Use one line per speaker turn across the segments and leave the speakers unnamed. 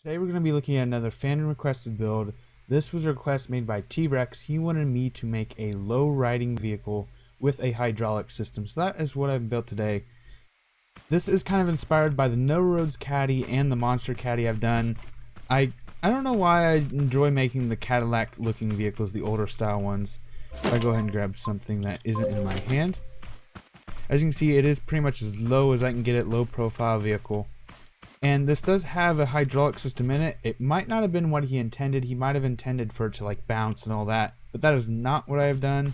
Today we're going to be looking at another fan requested build. This was a request made by T-Rex. He wanted me to make a low riding vehicle with a hydraulic system. So that is what I've built today. This is kind of inspired by the No Roads Caddy and the Monster Caddy I've done. I don't know why I enjoy making the Cadillac looking vehicles, the older style ones. If I go ahead and grab something that isn't in my hand. As you can see, it is pretty much as low as I can get it, low profile vehicle. And this does have a hydraulic system in it. It might not have been what he intended. He might have intended for it to like bounce and all that, but that is not what I have done,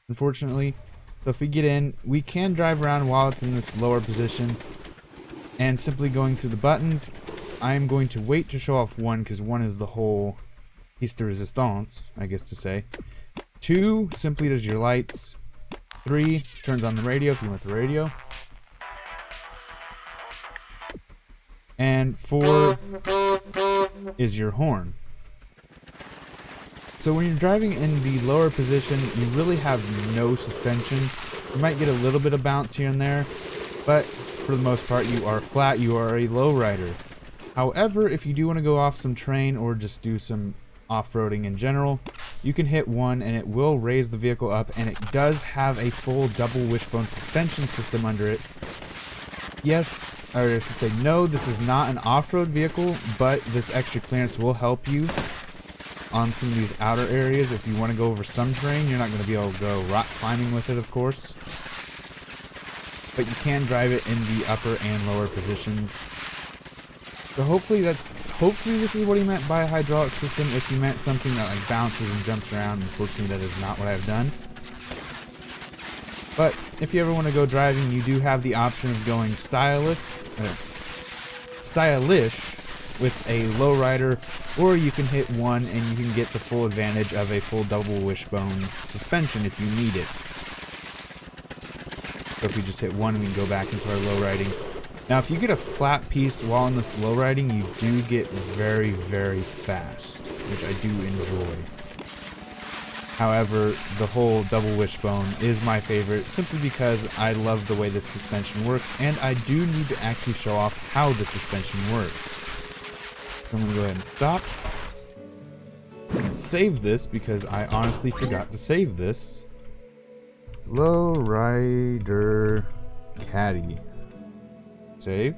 unfortunately. So if we get in, we can drive around while it's in this lower position. And simply going through the buttons, I am going to wait to show off one, because one is the whole piece de resistance, I guess to say. 2 simply does your lights. 3 turns on the radio if you want the radio. And 4 is your horn. So when you're driving in the lower position, you really have no suspension. You might get a little bit of bounce here and there, but for the most part you are flat, you are a low rider. However, if you do want to go off some terrain or just do some off-roading in general, you can hit 1 and it will raise the vehicle up, and it does have a full double wishbone suspension system under it. Yes, or I should say no, this is not an off-road vehicle, but this extra clearance will help you on some of these outer areas. If you want to go over some terrain, you're not going to be able to go rock climbing with it, of course. But you can drive it in the upper and lower positions. So hopefully this is what he meant by a hydraulic system. If he meant something that like bounces and jumps around, unfortunately that is not what I've done. But if you ever want to go driving, you do have the option of going stylish with a lowrider, or you can hit 1 and you can get the full advantage of a full double wishbone suspension if you need it. So if we just hit 1, we can go back into our low riding. Now if you get a flat piece while in this low riding, you do get very, very fast, which I do enjoy. However, the whole double wishbone is my favorite, simply because I love the way this suspension works, and I do need to actually show off how the suspension works. So I'm going to go ahead and stop. And save this, because I honestly forgot to save this. Low Rider Caddy. Save.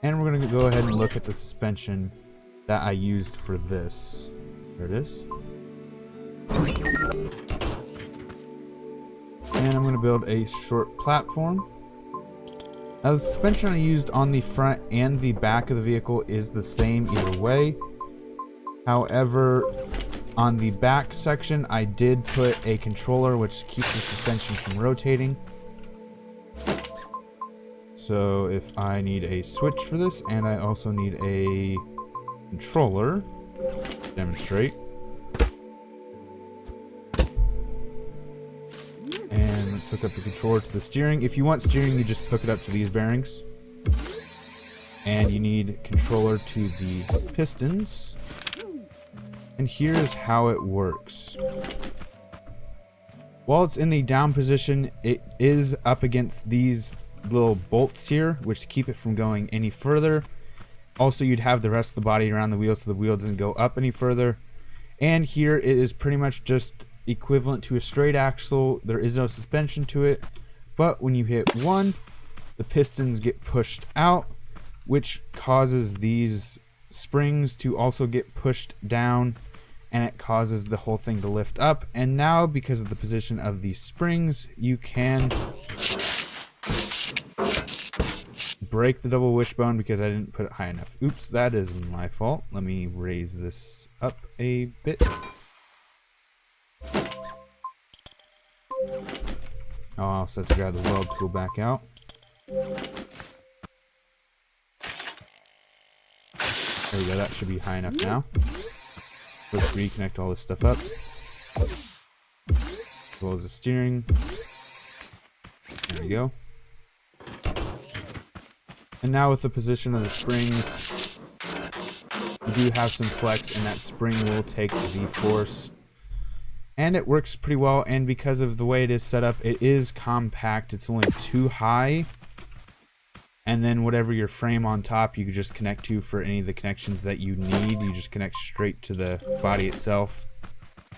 And we're going to go ahead and look at the suspension that I used for this. There it is. And I'm going to build a short platform. Now the suspension I used on the front and the back of the vehicle is the same either way. However, on the back section I did put a controller which keeps the suspension from rotating. So if I need a switch for this, and I also need a controller to demonstrate. And let's hook up the controller to the steering. If you want steering, you just hook it up to these bearings. And you need controller to the pistons. And here is how it works. While it's in the down position, it is up against these little bolts here, which keep it from going any further. Also, you'd have the rest of the body around the wheel so the wheel doesn't go up any further. And here it is pretty much just equivalent to a straight axle. There is no suspension to it, but when you hit 1, the pistons get pushed out, which causes these springs to also get pushed down, and it causes the whole thing to lift up. And now, because of the position of these springs, you can break the double wishbone because I didn't put it high enough. Oops, that is my fault. Let me raise this up a bit. Oh, I'll also have to grab the weld tool back out. There we go, that should be high enough now. Let's reconnect all this stuff up. As well as the steering. There we go. And now with the position of the springs, you do have some flex, and that spring will take the force. And it works pretty well, and because of the way it is set up, it is compact. It's only 2 high, and then whatever your frame on top you could just connect to for any of the connections that you need. You just connect straight to the body itself.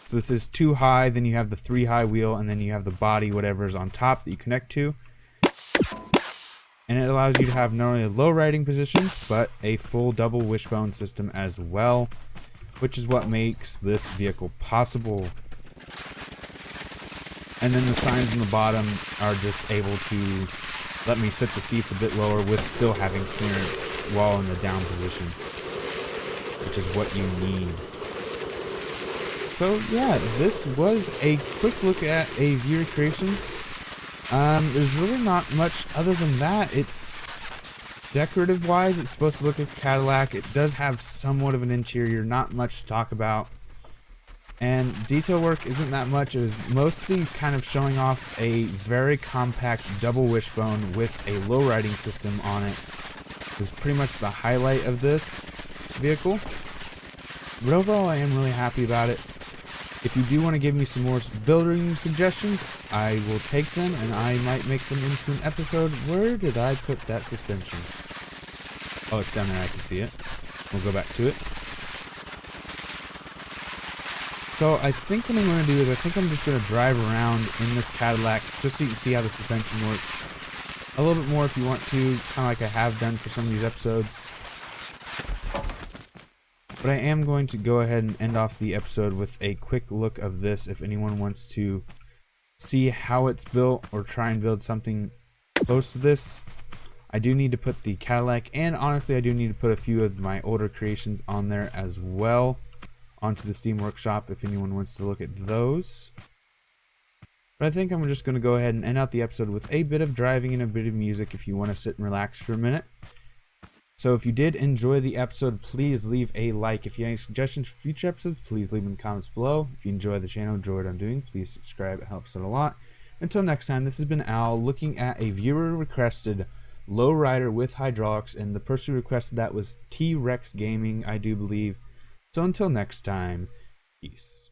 So this is 2 high, then you have the 3 high wheel, and then you have the body, whatever is on top that you connect to. And it allows you to have not only a low riding position, but a full double wishbone system as well, which is what makes this vehicle possible. And then the signs on the bottom are just able to let me set the seats a bit lower with still having clearance while in the down position, which is what you need. So yeah, this was a quick look at a viewer creation. There's really not much other than that. It's decorative wise, it's supposed to look like a Cadillac. It does have somewhat of an interior, not much to talk about. And detail work isn't that much. It was mostly kind of showing off a very compact double wishbone with a low riding system on it. It was pretty much the highlight of this vehicle. But overall, I am really happy about it. If you do want to give me some more building suggestions, I will take them and I might make them into an episode. Where did I put that suspension? Oh, it's down there. I can see it. We'll go back to it. So I think what I'm going to do is I think I'm just going to drive around in this Cadillac just so you can see how the suspension works a little bit more if you want to, kind of like I have done for some of these episodes. But I am going to go ahead and end off the episode with a quick look of this if anyone wants to see how it's built or try and build something close to this. I do need to put the Cadillac, and honestly I do need to put a few of my older creations on there as well onto the Steam Workshop if anyone wants to look at those. But I think I'm just going to go ahead and end out the episode with a bit of driving and a bit of music if you want to sit and relax for a minute. So if you did enjoy the episode, please leave a like. If you have any suggestions for future episodes, please leave them in the comments below. If you enjoy the channel, enjoy what I'm doing, please subscribe. It helps out a lot. Until next time, this has been Al looking at a viewer requested lowrider with hydraulics, and the person who requested that was T-Rex Gaming, I do believe. So until next time, peace.